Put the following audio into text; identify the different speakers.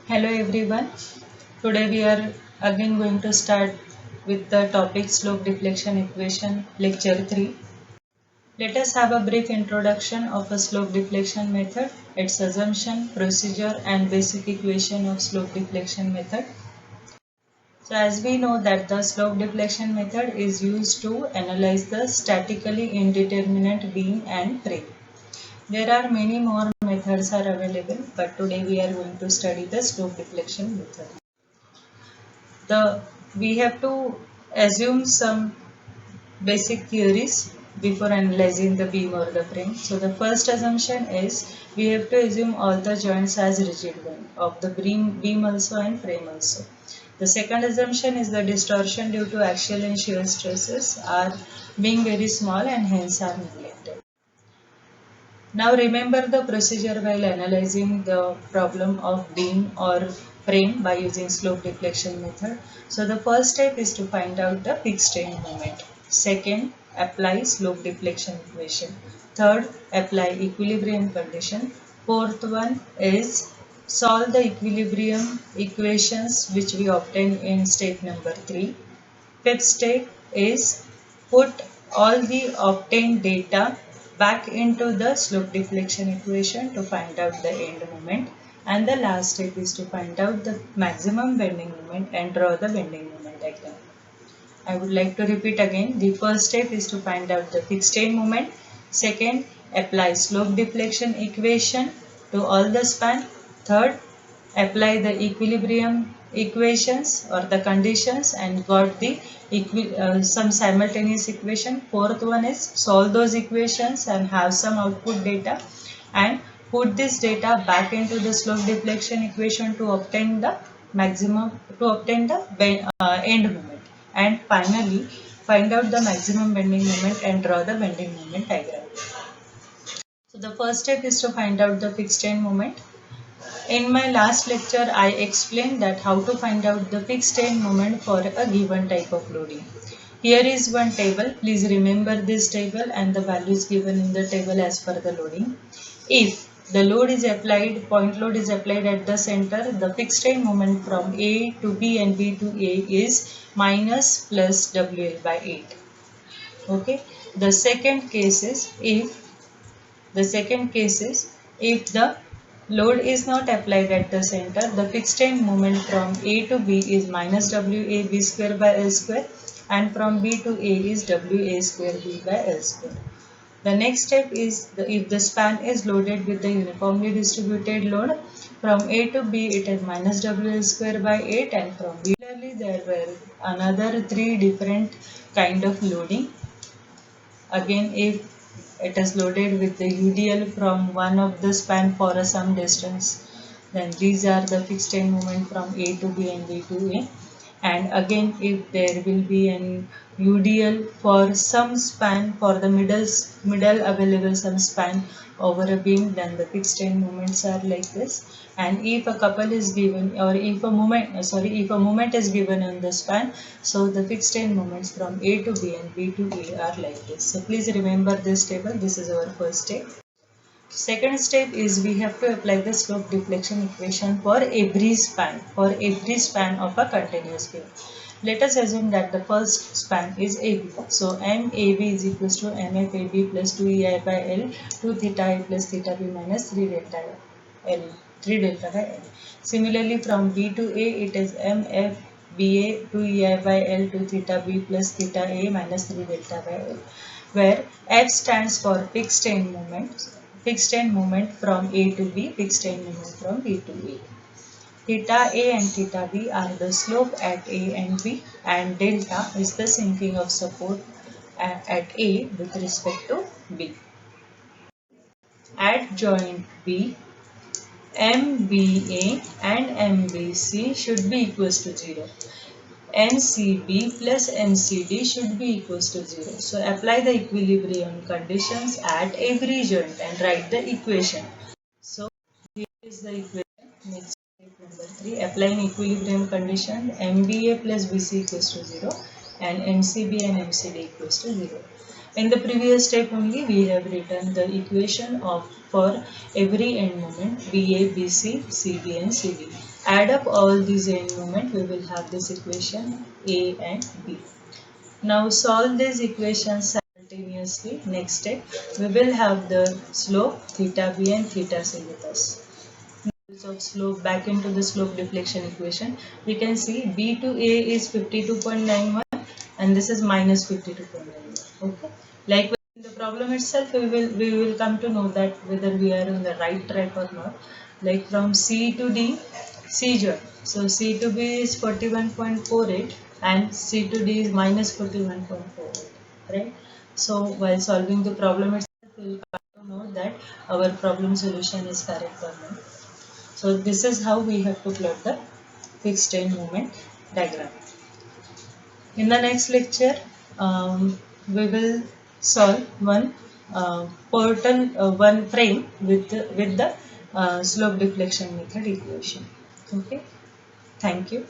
Speaker 1: Hello everyone. Today we are again going to start with the topic slope deflection equation lecture 3. Let us have a brief introduction of a slope deflection method, its assumption, procedure and basic equation of slope deflection method. So as we know that the slope deflection method is used to analyze the statically indeterminate beam and frame. There are many more methods are available, but today we are going to study the slope deflection method. The we have to assume some basic theories before analyzing the beam or the frame. So the first assumption is we have to assume all the joints as rigid one of the beam also and frame also. The second assumption is the distortion due to axial and shear stresses are being very small and hence are neglected. Now remember the procedure while analyzing the problem of beam or frame by using slope deflection method. So the first step is to find out the fixed strain moment. Second, apply slope deflection equation. Third, apply equilibrium condition. Fourth one is solve the equilibrium equations which we obtain in step number 3. Fifth step is put all the obtained data back into the slope deflection equation to find out the end moment. And the last step is to find out the maximum bending moment and draw the bending moment diagram. I would like to repeat again. The first step is to find out the fixed strain moment. Second, apply slope deflection equation to all the span. Third, apply the equilibrium equations or the conditions and got the some simultaneous equation. Fourth one is solve those equations and have some output data and put this data back into the slope deflection equation to obtain the end moment, and finally find out the maximum bending moment and draw the bending moment diagram. So the first step is to find out the fixed strain moment. In my last lecture, I explained that how to find out the fixed strain moment for a given type of loading. Here is one table. Please remember this table and the values given in the table as per the loading. If the load is applied, point load is applied at the center, the fixed strain moment from A to B and B to A is minus plus WL by 8. Okay. The second case is if the load is not applied at the center, the fixed strain moment from A to B is minus WAB square by L square and from B to A is WA square B by L square. The next step is if the span is loaded with the uniformly distributed load from A to B it is minus WL square by 8 and from B. Similarly, there were another three different kind of loading. Again, if it is loaded with the UDL from one of the span for some distance, then these are the fixed strain moment from A to B and B to A. And again, if there will be an UDL for some span for the middle available some span over a beam, then the fixed strain moments are like this. And if a couple is given or if a moment is given on the span, so the fixed strain moments from A to B and B to A are like this. So please remember this table. This is our first step. Second step is we have to apply the slope deflection equation for every span of a continuous beam. Let us assume that the first span is AB. So MAB is equals to MFAB plus 2EI by L 2 theta I plus theta B minus 3 delta L 3 delta by L. Similarly from B to A it is MFBA 2EI by L 2 theta B plus theta A minus 3 delta by L, where F stands for fixed strain moment from A to B, fixed strain moment from B to A. Theta A and theta B are the slope at A and B, and delta is the sinking of support at A with respect to B. At joint B, MBA and MBC should be equals to 0. MCB plus MCD should be equals to 0. So apply the equilibrium conditions at every joint and write the equation. So here is the equation. Next step number 3. Applying equilibrium condition MBA plus BC equals to 0 and MCB and MCD equals to 0. In the previous step only we have written the equation of for every end moment BA, BC, CD and CD. Add up all these end moment, we will have this equation A and B. Now solve these equations simultaneously. Next step, we will have the slope theta b and theta c with us. Of slope back into the slope deflection equation, we can see B to A is 52.91 and this is minus 52.91. Okay. Like in the problem itself, we will come to know that whether we are on the right track or not. Like from C to D, C join. So C to B is 41.48 and C to D is minus 41.48. Right. So while solving the problem itself, we will come to know that our problem solution is correct or not. So this is how we have to plot the fixed end moment diagram. In the next lecture, we will solve one frame with the slope deflection method equation. Okay. Thank you.